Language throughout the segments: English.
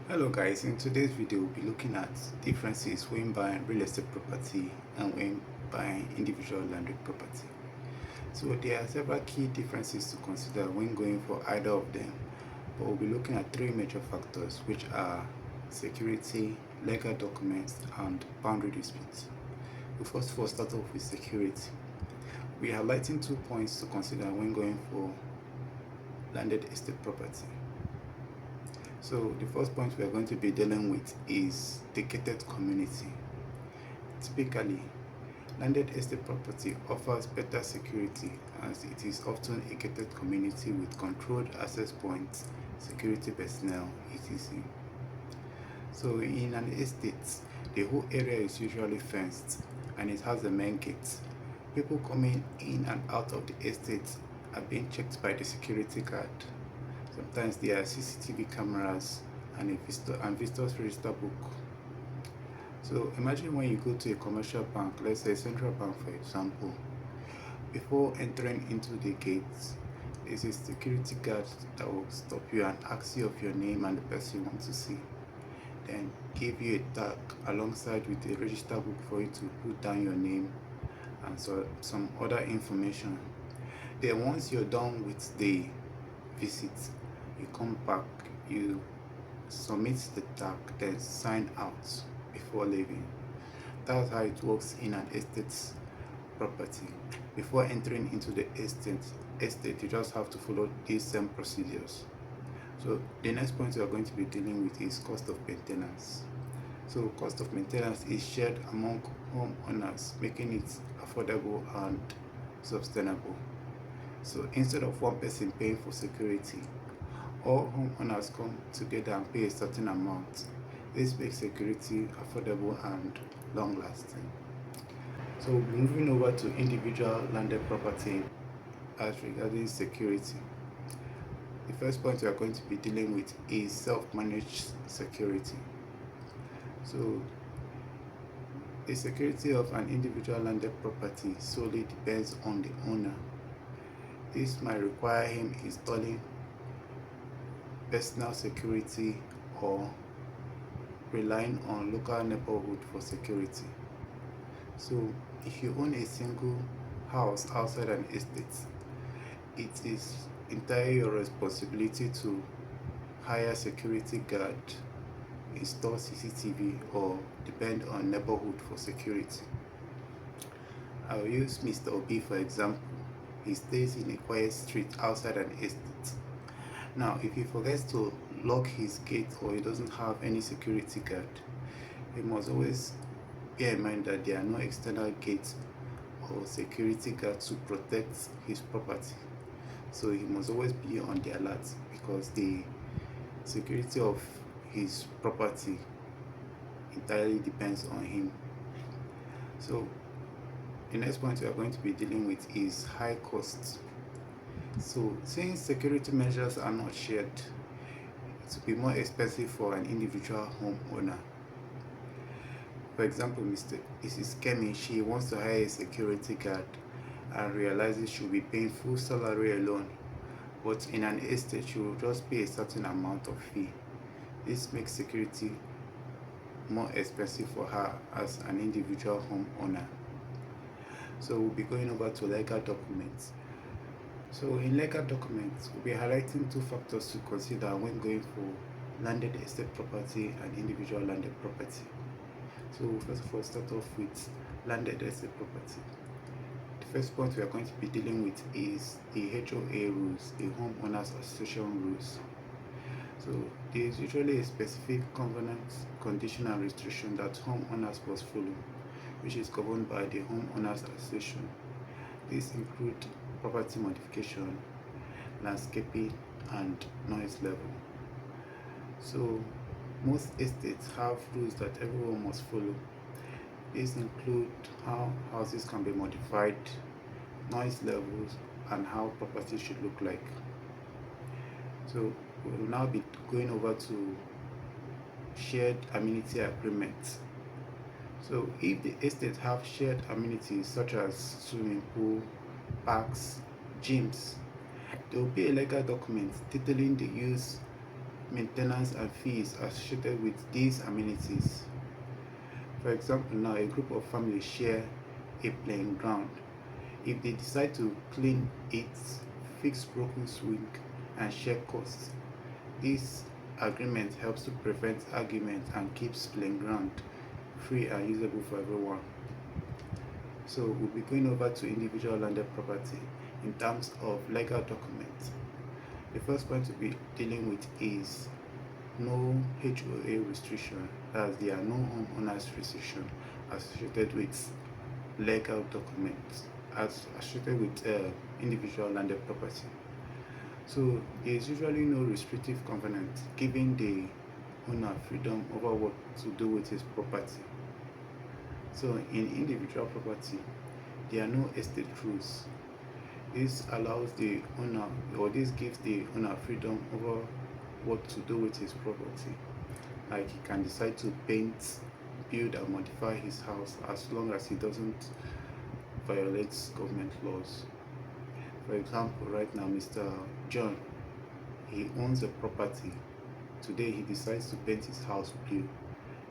Hello guys, in today's video we'll be looking at differences when buying real estate property and when buying individual landed property. So there are several key differences to consider when going for either of them, but we'll be looking at three major factors, which are security, legal documents and boundary disputes. We'll first of all start off with security. We are highlighting 2 points to consider when going for landed estate property. So the first point we are going to be dealing with is the gated community. Typically, landed estate property offers better security as it is often a gated community with controlled access points, security personnel, etc. So in an estate, the whole area is usually fenced and it has a main gate. People coming in and out of the estate are being checked by the security guard. Sometimes there are CCTV cameras and visitors register book. So imagine when you go to a commercial bank, let's say Central Bank for example, before entering into the gates, there's a security guard that will stop you and ask you of your name and the person you want to see. Then give you a tag alongside with a register book for you to put down your name and some other information. Then once you're done with the visit, you come back, you submit the tag, then sign out before leaving. That's how it works in an estate property. Before entering into the estate, you just have to follow these same procedures. So the next point we are going to be dealing with is cost of maintenance. So cost of maintenance is shared among homeowners, making it affordable and sustainable. So instead of one person paying for security, all homeowners come together and pay a certain amount. This makes security affordable and long-lasting. So moving over to individual landed property as regarding security. The first point we are going to be dealing with is self-managed security. So the security of an individual landed property solely depends on the owner. This might require him installing personal security or relying on local neighborhood for security. So if you own a single house outside an estate, it is entirely your responsibility to hire security guard, install CCTV or depend on neighborhood for security. I'll use Mr. Obi for example. He stays in a quiet street outside an estate. Now, if he forgets to lock his gate or he doesn't have any security guard, he must always bear in mind that there are no external gates or security guards to protect his property. So he must always be on the alert because the security of his property entirely depends on him. So the next point we are going to be dealing with is high costs. So since security measures are not shared, it will be more expensive for an individual homeowner. For example, Mrs. Kemi, she wants to hire a security guard and realizes she'll be paying full salary alone, but in an estate she will just pay a certain amount of fee. This makes security more expensive for her as an individual homeowner. So we'll be going over to legal documents. So in legal documents, we'll be highlighting two factors to consider when going for landed estate property and individual landed property. So first of all, start off with landed estate property. The first point we are going to be dealing with is the HOA rules, the Homeowners Association rules. So there is usually a specific covenant, condition and restriction that homeowners must follow, which is governed by the Homeowners Association. These include property modification, landscaping, and noise level. So most estates have rules that everyone must follow. These include how houses can be modified, noise levels, and how property should look like. So we will now be going over to shared amenity agreements. So if the estate have shared amenities such as swimming pool, parks, gyms, there will be a legal document detailing the use, maintenance and fees associated with these amenities. For example, now a group of families share a playing ground. If they decide to clean it, fix broken swing, and share costs, this agreement helps to prevent arguments and keeps playing ground free and usable for everyone. So we'll be going over to individual landed property in terms of legal documents. The first point to be dealing with is no HOA restriction, as there are no homeowners restriction associated with legal documents as associated with individual landed property. So there is usually no restrictive covenant giving the owner freedom over what to do with his property. So in individual property, there are no estate rules. This allows the owner, or this gives the owner freedom over what to do with his property. Like he can decide to paint, build and modify his house as long as he doesn't violate government laws. For example, right now Mr. John, he owns a property. Today he decides to paint his house blue.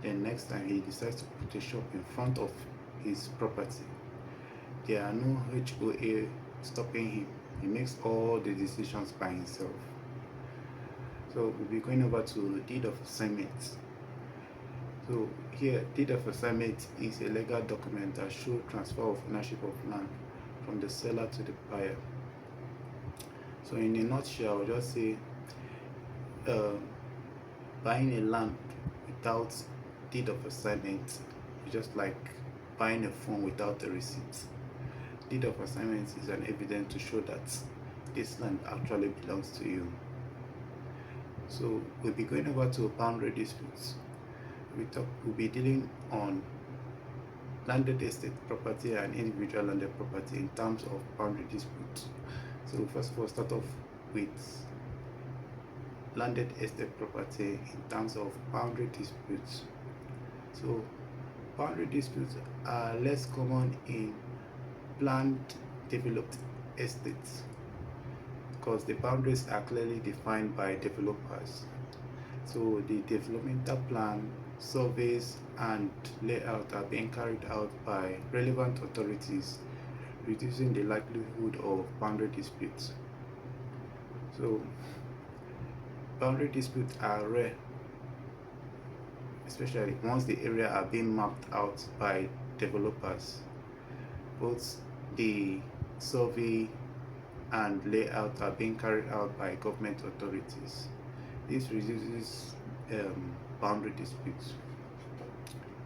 Then next time he decides to put a shop in front of his property. There are no HOA stopping him. He makes all the decisions by himself. So we'll be going over to deed of assignment. So here, deed of assignment is a legal document that shows transfer of ownership of land from the seller to the buyer. So in a nutshell, I'll just say buying a land without deed of assignment is just like buying a phone without a receipt. Deed of assignment is an evidence to show that this land actually belongs to you. So we'll be going over to boundary disputes. We'll be dealing on landed estate property and individual landed property in terms of boundary disputes. So first of all, start off with landed estate property in terms of boundary disputes. So boundary disputes are less common in planned developed estates because the boundaries are clearly defined by developers. So the developmental plan, surveys and layout are being carried out by relevant authorities, reducing the likelihood of boundary disputes. So boundary disputes are rare, especially once the area are being mapped out by developers. Both the survey and layout are being carried out by government authorities. This reduces boundary disputes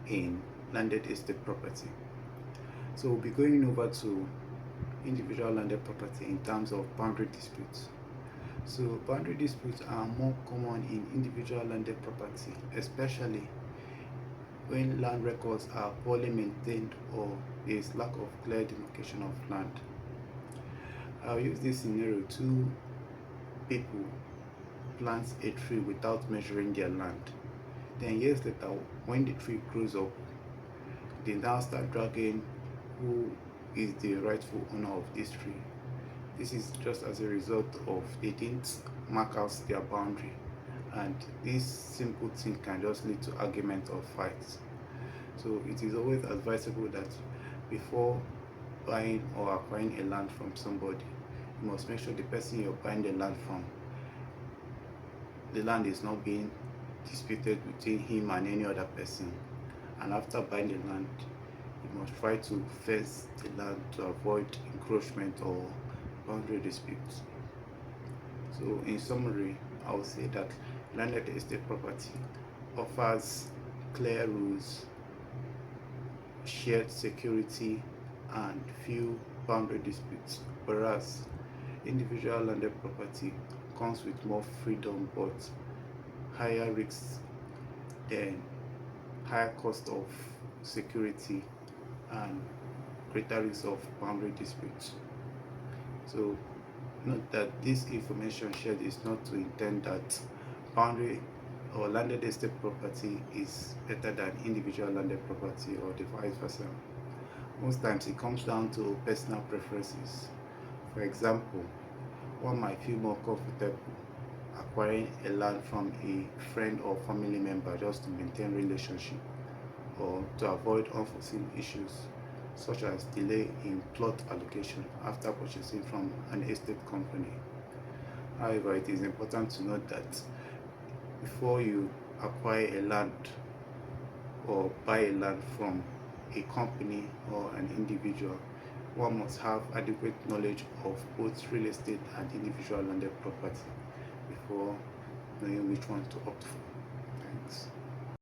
in landed estate property. So we'll be going over to individual landed property in terms of boundary disputes. So boundary disputes are more common in individual landed property, especially when land records are poorly maintained or there is lack of clear demarcation of land. I'll use this scenario. Two people plant a tree without measuring their land. Then years later, when the tree grows up, they now start dragging who is the rightful owner of this tree. This is just as a result of they didn't mark out their boundary, and this simple thing can just lead to argument or fights. So it is always advisable that before buying or acquiring a land from somebody, you must make sure the person you're buying the land from, the land is not being disputed between him and any other person. And after buying the land, you must try to fence the land to avoid encroachment or boundary disputes. So in summary, I would say that landed estate property offers clear rules, shared security and few boundary disputes, whereas individual landed property comes with more freedom but higher risks and higher cost of security and greater risk of boundary disputes. So note that this information shared is not to intend that boundary or landed estate property is better than individual landed property or the vice versa. Most times it comes down to personal preferences. For example, one might feel more comfortable acquiring a land from a friend or family member just to maintain relationship or to avoid unforeseen issues such as delay in plot allocation after purchasing from an estate company. However, it is important to note that before you acquire a land or buy a land from a company or an individual, one must have adequate knowledge of both real estate and individual landed property before knowing which one to opt for. Thanks.